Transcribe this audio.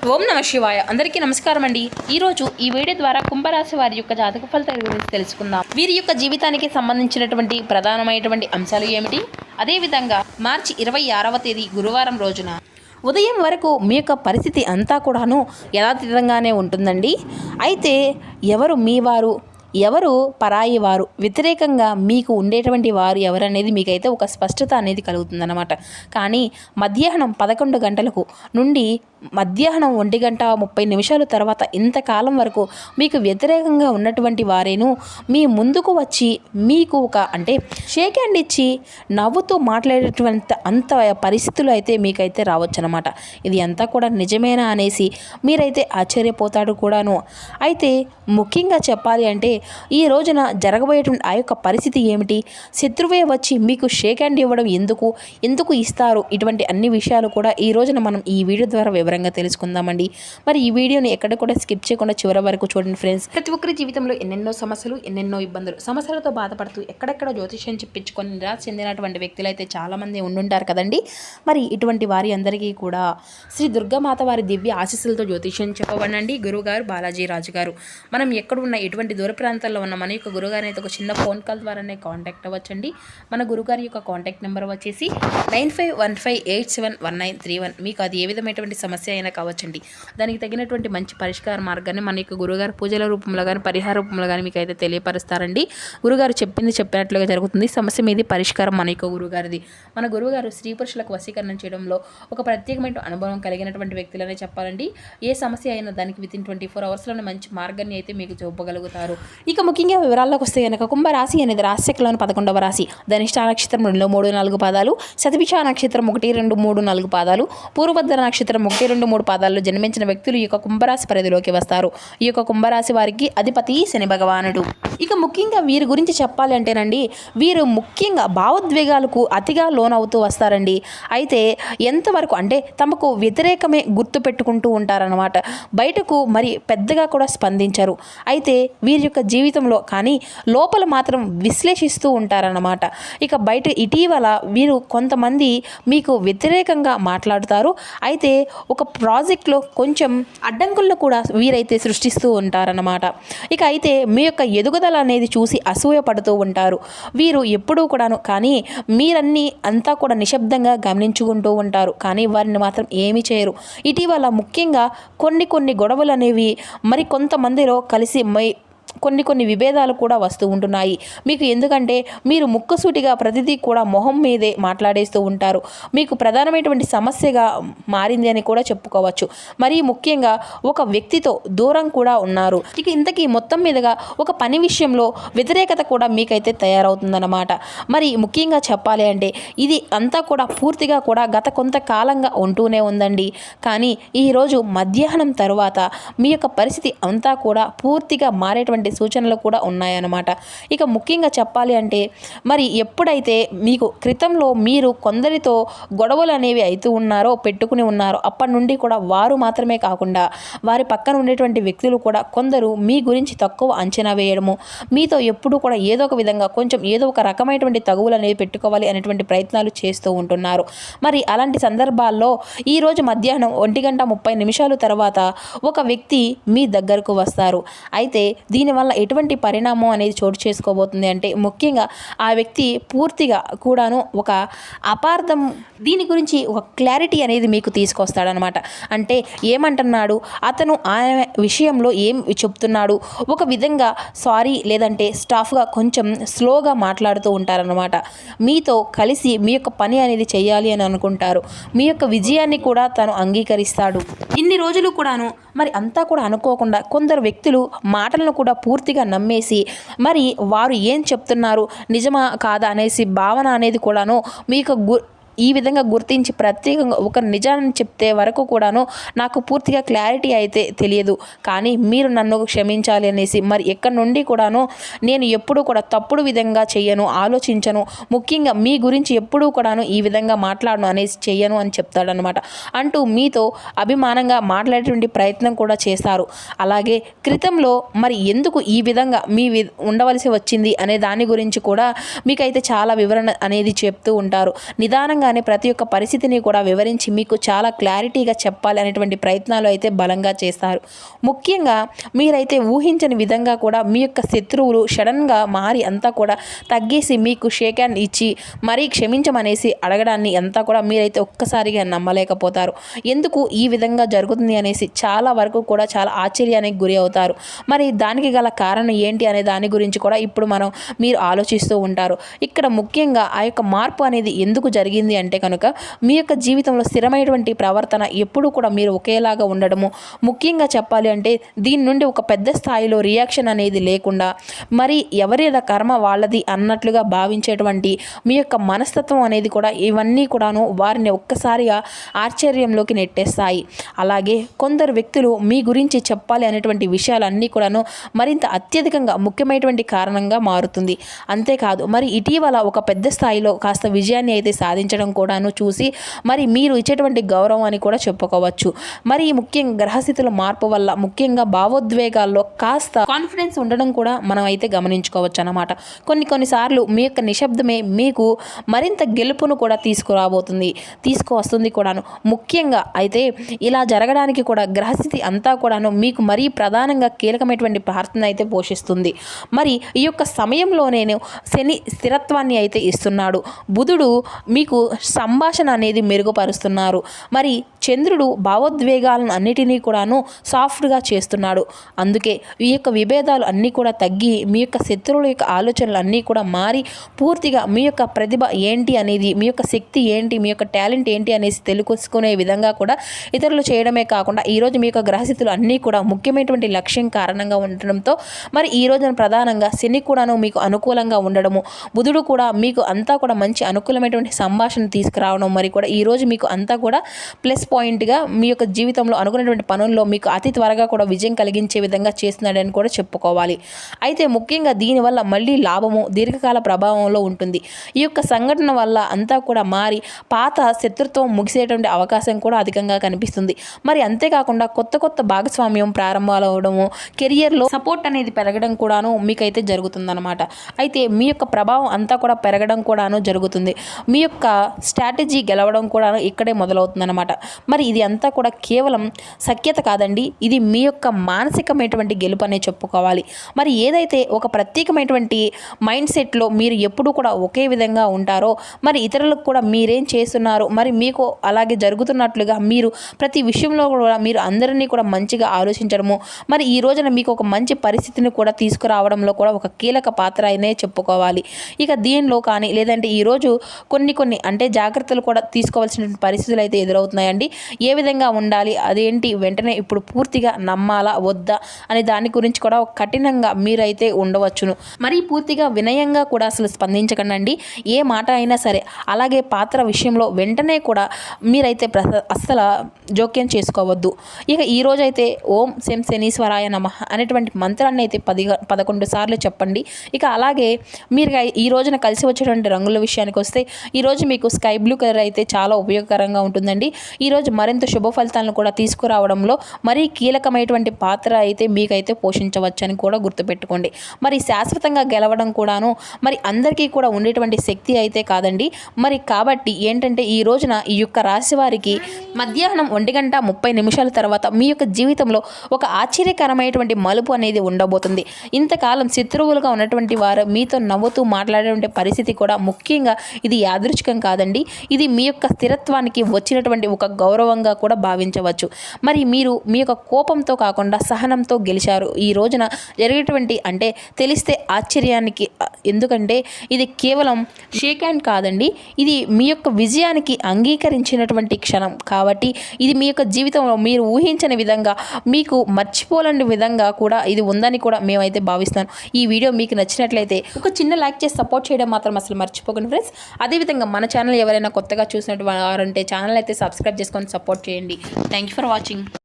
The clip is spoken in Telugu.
ఓం నమ శివాయ. అందరికీ నమస్కారం అండి. ఈరోజు ఈ వీడియో ద్వారా కుంభరాశి వారి యొక్క జాతక ఫలితాల గురించి తెలుసుకుందాం. వీరి యొక్క జీవితానికి సంబంధించినటువంటి ప్రధానమైనటువంటి అంశాలు ఏమిటి, అదేవిధంగా మార్చి 26వ తేదీ గురువారం రోజున ఉదయం వరకు మీ యొక్క పరిస్థితి అంతా కూడాను యథాతథంగానే ఉంటుందండి. అయితే ఎవరు మీ వారు, ఎవరు పరాయి వారు, వ్యతిరేకంగా మీకు ఉండేటువంటి వారు ఎవరనేది మీకైతే ఒక స్పష్టత అనేది కలుగుతుందన్నమాట. కానీ మధ్యాహ్నం 11 గంటలకు నుండి మధ్యాహ్నం 1:30 తర్వాత ఇంతకాలం వరకు మీకు వ్యతిరేకంగా ఉన్నటువంటి వారేను మీ ముందుకు వచ్చి మీకు ఒక షేక్ హ్యాండ్ ఇచ్చి నవ్వుతూ మాట్లాడేటువంటి అంత పరిస్థితులు అయితే మీకైతే రావచ్చు అనమాట. ఇది అంతా కూడా నిజమేనా అనేసి మీరైతే ఆశ్చర్యపోతాడు కూడాను. అయితే ముఖ్యంగా చెప్పాలి అంటే ఈ రోజున జరగబోయేటువంటి ఆ యొక్క పరిస్థితి ఏమిటి, శత్రువే వచ్చి మీకు షేక్ హ్యాండ్ ఇవ్వడం ఎందుకు ఇస్తారు, ఇటువంటి అన్ని విషయాలు కూడా ఈ రోజున మనం ఈ వీడియో ద్వారా వివరంగా తెలుసుకుందామండి. మరి ఈ వీడియోని ఎక్కడ కూడా స్కిప్ చేయకుండా చివరి వరకు చూడండి ఫ్రెండ్స్. ప్రతి ఒక్కరి జీవితంలో ఎన్నెన్నో సమస్యలు, ఎన్నెన్నో ఇబ్బందులు, సమస్యలతో బాధపడుతూ ఎక్కడెక్కడ జ్యోతిష్యం చెప్పించుకొని నిరాశ చెందినటువంటి వ్యక్తులు అయితే చాలామంది ఉండుంటారు కదండి. మరి ఇటువంటి వారి అందరికీ కూడా శ్రీ దుర్గామాత వారి దివ్య ఆశీస్సులతో జ్యోతిష్యం చెప్పబడండి గురువుగారు బాలాజీ రాజు గారు. మనం ఎక్కడున్న ఎటువంటి దూర ప్రాంతాల్లో ఉన్న మన యొక్క గురుగారిని అయితే ఒక చిన్న ఫోన్ కాల్ ద్వారానే కాంటాక్ట్ అవ్వచ్చండి. మన గురుగారి యొక్క కాంటాక్ట్ నెంబర్ వచ్చేసి 9515871931. మీకు అది ఏ విధమైనటువంటి సమస్య అయినా కావచ్చండి. దానికి తగినటువంటి మంచి పరిష్కార మార్గాన్ని మన యొక్క గురుగారు పూజల రూపంలో కానీ పరిహార రూపంలో కానీ మీకు అయితే తెలియపరుస్తారండి. గురుగారు చెప్పినట్లుగా జరుగుతుంది. సమస్య మీది పరిష్కారం మన యొక్క గురుగారిది. మన గురువుగారు స్త్రీ పురుషులకు వశీకరణ చేయడంలో ఒక ప్రత్యేకమైన అనుభవం కలిగినటువంటి వ్యక్తులనే చెప్పాలండి. ఏ సమస్య అయినా దానికి వితిన్ 24 అవర్స్లోనే మంచి మార్గాన్ని అయితే మీకు చూపగలుగుతారు. ఇక ముఖ్యంగా వివరాల్లోకి వస్తే కనుక కుంభరాశి అనేది రాశిలోని 11వ రాశి. ధనిష్ఠ నక్షత్రం 2, 3, 4 పాదాలు, శతభిష నక్షత్రం 1, 2, 3, 4 పాదాలు, పూర్వభద్ర నక్షత్రం 1, 2, 3 పాదాల్లో జన్మించిన వ్యక్తులు ఈ యొక్క కుంభరాశి పరిధిలోకి వస్తారు. ఈ యొక్క కుంభరాశి వారికి అధిపతి శని భగవానుడు. ఇక ముఖ్యంగా వీరి గురించి చెప్పాలి అంటేనండి, వీరు ముఖ్యంగా భావోద్వేగాలకు అతిగా లోనవుతూ వస్తారండి. అయితే ఎంతవరకు తమకు వ్యతిరేకమే గుర్తు పెట్టుకుంటూ ఉంటారన్నమాట. బయటకు మరి పెద్దగా కూడా స్పందించరు. అయితే వీరి యొక్క జీవితంలో కానీ లోపల మాత్రం విశ్లేషిస్తూ ఉంటారన్నమాట. ఇక బయట ఇటీవల వీరు కొంతమంది మీకు వ్యతిరేకంగా మాట్లాడుతారు. అయితే ఒక ప్రాజెక్ట్లో కొంచెం అడ్డంకులను కూడా వీరైతే సృష్టిస్తూ ఉంటారన్నమాట. ఇక అయితే మీ యొక్క ఎదుగుదల అనేది చూసి అసూయ పడుతూ ఉంటారు వీరు ఎప్పుడూ కూడాను. కానీ మీరన్నీ అంతా కూడా నిశ్శబ్దంగా గమనించుకుంటూ ఉంటారు. కానీ వారిని మాత్రం ఏమీ చేయరు. ఇటీవల ముఖ్యంగా కొన్ని గొడవలు అనేవి మరి కొంతమందిలో కలిసి కొన్ని విభేదాలు కూడా వస్తూ ఉంటున్నాయి మీకు. ఎందుకంటే మీరు ముక్కసూటిగా ప్రతిదీ కూడా మొహం మీదే మాట్లాడేస్తూ ఉంటారు. మీకు ప్రధానమైనటువంటి సమస్యగా మారింది అని కూడా చెప్పుకోవచ్చు. మరి ముఖ్యంగా ఒక వ్యక్తితో దూరం కూడా ఉన్నారు. ఇక ఇంతకీ మొత్తం మీదుగా ఒక పని విషయంలో వ్యతిరేకత కూడా మీకైతే తయారవుతుందన్నమాట. మరి ముఖ్యంగా చెప్పాలి అంటే ఇది అంతా కూడా పూర్తిగా కూడా గత కొంతకాలంగా ఉంటూనే ఉందండి. కానీ ఈరోజు మధ్యాహ్నం తరువాత మీ యొక్క పరిస్థితి అంతా కూడా పూర్తిగా మారేటువంటి సూచనలు కూడా ఉన్నాయన్నమాట. ఇక ముఖ్యంగా చెప్పాలి అంటే మరి ఎప్పుడైతే మీకు క్రితంలో మీరు కొందరితో గొడవలు అనేవి అవుతూ పెట్టుకుని ఉన్నారో అప్పటి నుండి కూడా వారు మాత్రమే కాకుండా వారి పక్కన ఉండేటువంటి వ్యక్తులు కూడా కొందరు మీ గురించి తక్కువ అంచనా వేయడము, మీతో ఎప్పుడూ కూడా ఏదో ఒక విధంగా కొంచెం ఏదో ఒక రకమైనటువంటి తగువులు అనేవి పెట్టుకోవాలి అనేటువంటి ప్రయత్నాలు చేస్తూ ఉంటున్నారు. మరి అలాంటి సందర్భాల్లో ఈరోజు మధ్యాహ్నం 1:30 తర్వాత ఒక వ్యక్తి మీ దగ్గరకు వస్తారు. అయితే దీనివల్ల ఎటువంటి పరిణామం అనేది చోటు చేసుకోబోతుంది అంటే ముఖ్యంగా ఆ వ్యక్తి పూర్తిగా కూడాను ఒక అపార్థం, దీని గురించి ఒక క్లారిటీ అనేది మీకు తీసుకొస్తాడనమాట. అంటే ఏమంటున్నాడు అతను ఆ విషయంలో ఏం చెప్తున్నాడు, ఒక విధంగా సారీ లేదంటే స్టాఫ్గా కొంచెం స్లోగా మాట్లాడుతూ ఉంటారనమాట. మీతో కలిసి మీ యొక్క పని అనేది చేయాలి అని అనుకుంటారు. మీ యొక్క విజయాన్ని కూడా తను అంగీకరిస్తాడు. ఇన్ని రోజులు కూడాను మరి అంతా కూడా అనుకోకుండా కొందరు వ్యక్తులు మాటలను కూడా పూర్తిగా నమ్మేసి మరి వారు ఏం చెప్తున్నారు నిజమా కాదా అనేసి భావన అనేది కూడాను మీకు ఈ విధంగా గుర్తించి ప్రత్యేకంగా ఒక నిజాన్ని చెప్తే వరకు కూడాను నాకు పూర్తిగా క్లారిటీ అయితే తెలియదు, కానీ మీరు నన్ను క్షమించాలి అనేసి మరి ఎక్కడి నుండి కూడాను నేను ఎప్పుడూ కూడా తప్పుడు విధంగా చెయ్యను, ఆలోచించను, ముఖ్యంగా మీ గురించి ఎప్పుడూ కూడాను ఈ విధంగా మాట్లాడను అనేసి చెయ్యను అని చెప్తాడనమాట. అంటూ మీతో అభిమానంగా మాట్లాడేటువంటి ప్రయత్నం కూడా చేస్తారు. అలాగే క్రితంలో మరి ఎందుకు ఈ విధంగా ఉండవలసి వచ్చింది అనే దాని గురించి కూడా మీకైతే చాలా వివరణ అనేది చెప్తూ ఉంటారు. నిదానంగా నిజంగానే ప్రతి ఒక్క పరిస్థితిని కూడా వివరించి మీకు చాలా క్లారిటీగా చెప్పాలి అనేటువంటి ప్రయత్నాలు అయితే బలంగా చేస్తారు. ముఖ్యంగా మీరైతే ఊహించని విధంగా కూడా మీ యొక్క శత్రువులు సడన్గా మారి అంతా కూడా తగ్గేసి మీకు షేక్ హ్యాండ్ ఇచ్చి మరీ క్షమించమనేసి అడగడాన్ని అంతా కూడా మీరైతే ఒక్కసారిగా నమ్మలేకపోతారు. ఎందుకు ఈ విధంగా జరుగుతుంది అనేసి చాలా వరకు కూడా చాలా ఆశ్చర్యానికి గురి అవుతారు. మరి దానికి గల కారణం ఏంటి అనే దాని గురించి కూడా ఇప్పుడు మీరు ఆలోచిస్తూ ఉంటారు. ఇక్కడ ముఖ్యంగా ఆ యొక్క మార్పు అనేది ఎందుకు జరిగింది అంటే కనుక మీ యొక్క జీవితంలో స్థిరమైనటువంటి ప్రవర్తన ఎప్పుడూ కూడా మీరు ఒకేలాగా ఉండడము, ముఖ్యంగా చెప్పాలి అంటే దీని నుండి ఒక పెద్ద స్థాయిలో రియాక్షన్ అనేది లేకుండా మరి ఎవరేదా కర్మ వాళ్ళది అన్నట్లుగా భావించేటువంటి మీ యొక్క మనస్తత్వం అనేది కూడా ఇవన్నీ కూడాను వారిని ఒక్కసారిగా ఆశ్చర్యంలోకి నెట్టేస్తాయి. అలాగే కొందరు వ్యక్తులు మీ గురించి చెప్పాలి అనేటువంటి విషయాలన్నీ కూడాను మరింత అత్యధికంగా ముఖ్యమైనటువంటి కారణంగా మారుతుంది. అంతేకాదు మరి ఇటీవల ఒక పెద్ద స్థాయిలో కాస్త విజయాన్ని అయితే సాధించడం కూడాను చూసి మరి మీరు ఇచ్చేటువంటి గౌరవం అని కూడా చెప్పుకోవచ్చు. మరి ముఖ్యంగా గ్రహస్థితుల మార్పు వల్ల ముఖ్యంగా భావోద్వేగాల్లో కాస్త కాన్ఫిడెన్స్ ఉండడం కూడా మనం అయితే గమనించుకోవచ్చు అన్నమాట. కొన్నిసార్లు మీ యొక్క నిశ్శబ్దమే మీకు మరింత గెలుపును కూడా తీసుకువస్తుంది కూడాను. ముఖ్యంగా అయితే ఇలా జరగడానికి కూడా గ్రహస్థితి అంతా కూడాను మీకు మరీ ప్రధానంగా కీలకమైనటువంటి పాత్రను అయితే పోషిస్తుంది. మరి ఈ యొక్క సమయంలోనే శని స్థిరత్వాన్ని అయితే ఇస్తున్నాడు. బుధుడు మీకు సంభాషణ అనేది మెరుగుపరుస్తున్నారు. మరి చంద్రుడు భావోద్వేగాలను అన్నిటినీ కూడాను సాఫ్ట్గా చేస్తున్నాడు. అందుకే ఈ యొక్క విభేదాలు అన్నీ కూడా తగ్గి మీ యొక్క శత్రువుల యొక్క ఆలోచనలు అన్నీ కూడా మారి పూర్తిగా మీ యొక్క ప్రతిభ ఏంటి అనేది, మీ యొక్క శక్తి ఏంటి, మీ యొక్క టాలెంట్ ఏంటి అనేసి తెలుసుకునే విధంగా కూడా ఇతరులు చేయడమే కాకుండా ఈరోజు మీ యొక్క గ్రహస్థితులు అన్నీ కూడా ముఖ్యమైనటువంటి లక్ష్యం కారణంగా ఉండడంతో మరి ఈ రోజున ప్రధానంగా శని కూడాను మీకు అనుకూలంగా ఉండడము, బుధుడు కూడా మీకు అంతా కూడా మంచి అనుకూలమైనటువంటి సంభాషణ తీసుకురావడం, మరి కూడా ఈరోజు మీకు అంతా కూడా ప్లస్ పాయింట్గా మీ యొక్క జీవితంలో అనుకున్నటువంటి పనుల్లో మీకు అతి త్వరగా కూడా విజయం కలిగించే విధంగా చేస్తున్నాడని కూడా చెప్పుకోవాలి. అయితే ముఖ్యంగా దీనివల్ల మళ్ళీ లాభము దీర్ఘకాల ప్రభావంలో ఉంటుంది. ఈ యొక్క సంఘటన వల్ల అంతా కూడా మారి పాత శత్రుత్వం ముగిసేటువంటి అవకాశం కూడా అధికంగా కనిపిస్తుంది. మరి అంతేకాకుండా కొత్త భాగస్వామ్యం ప్రారంభాలవడము, కెరియర్లో సపోర్ట్ అనేది పెరగడం కూడాను మీకైతే జరుగుతుందన్నమాట. అయితే మీ యొక్క ప్రభావం అంతా కూడా పెరగడం కూడాను జరుగుతుంది. మీ యొక్క స్ట్రాటజీ గెలవడం కూడాను ఇక్కడే మొదలవుతుందన్నమాట. మరి ఇది అంతా కూడా కేవలం సఖ్యత కాదండి, ఇది మీ యొక్క మానసికమైనటువంటి గెలుపు అనే చెప్పుకోవాలి. మరి ఏదైతే ఒక ప్రత్యేకమైనటువంటి మైండ్ సెట్లో మీరు ఎప్పుడూ కూడా ఒకే విధంగా ఉంటారో మరి ఇతరులకు కూడా మీరేం చేస్తున్నారు, మరి మీకు అలాగే జరుగుతున్నట్లుగా మీరు ప్రతి విషయంలో కూడా మీరు అందరినీ కూడా మంచిగా ఆలోచించడము, మరి ఈ రోజున మీకు ఒక మంచి పరిస్థితిని కూడా తీసుకురావడంలో కూడా ఒక కీలక పాత్ర అనే చెప్పుకోవాలి. ఇక దీనిలో కానీ లేదంటే ఈరోజు కొన్ని అంటే జాగ్రత్తలు కూడా తీసుకోవాల్సిన పరిస్థితులు అయితే ఎదురవుతున్నాయండి. ఏ విధంగా ఉండాలి, అదేంటి, వెంటనే ఇప్పుడు పూర్తిగా నమ్మాలా వద్దా అనే దాని గురించి కూడా కఠినంగా మీరైతే ఉండవచ్చును. మరి పూర్తిగా వినయంగా కూడా అసలు స్పందించకండి. ఏ మాట అయినా సరే అలాగే పాత్ర విషయంలో వెంటనే కూడా మీరైతే అస్సలు జోక్యం చేసుకోవద్దు. ఇక ఈరోజు అయితే ఓం శం శనీశ్వరాయ నమః అనేటువంటి మంత్రాన్ని అయితే 11 సార్లు చెప్పండి. ఇక అలాగే మీరు ఈ రోజున కలిసి వచ్చేటువంటి రంగుల విషయానికి వస్తే ఈరోజు మీకు స్కై బ్లూ కలర్ అయితే చాలా ఉపయోగకరంగా ఉంటుందండి. ఈరోజు మరింత శుభ ఫలితాలను కూడా తీసుకురావడంలో మరీ కీలకమైనటువంటి పాత్ర అయితే మీకైతే పోషించవచ్చు అని కూడా గుర్తుపెట్టుకోండి. మరి శాశ్వతంగా గెలవడం కూడాను మరి అందరికీ కూడా ఉండేటువంటి శక్తి అయితే కాదండి. మరి కాబట్టి ఏంటంటే ఈ రోజున ఈ యొక్క రాశి వారికి మధ్యాహ్నం 1:30 తర్వాత మీ యొక్క జీవితంలో ఒక ఆశ్చర్యకరమైనటువంటి మలుపు అనేది ఉండబోతుంది. ఇంతకాలం శత్రువులుగా ఉన్నటువంటి వారు మీతో నవ్వుతూ మాట్లాడేటువంటి పరిస్థితి కూడా ముఖ్యంగా ఇది యాదృచ్ఛికం కాదండి. ఇది మీ యొక్క స్థిరత్వానికి వచ్చినటువంటి ఒక గౌరవంగా కూడా భావించవచ్చు. మరి మీరు మీ యొక్క కోపంతో కాకుండా సహనంతో గెలిచారు. ఈ రోజున జరిగేటువంటి అంటే తెలిస్తే ఆశ్చర్యానికి, ఎందుకంటే ఇది కేవలం షేక్ హ్యాండ్ కాదండి, ఇది మీ యొక్క విజయానికి అంగీకరించినటువంటి క్షణం కాబట్టి ఇది మీ యొక్క జీవితంలో మీరు ఊహించని విధంగా మీకు మర్చిపోలేని విధంగా కూడా ఇది ఉందని కూడా మేమైతే భావిస్తాను. ఈ వీడియో మీకు నచ్చినట్లయితే ఒక చిన్న లైక్ చేసి సపోర్ట్ చేయడం మాత్రం అసలు మర్చిపోకండి ఫ్రెండ్స్. అదేవిధంగా మన ఛానల్ ఎవరైనా కొత్తగా చూసినట్టు వారంటే ఛానల్ అయితే సబ్స్క్రైబ్ చేసుకొని సపోర్ట్ చేయండి. Thank you for watching.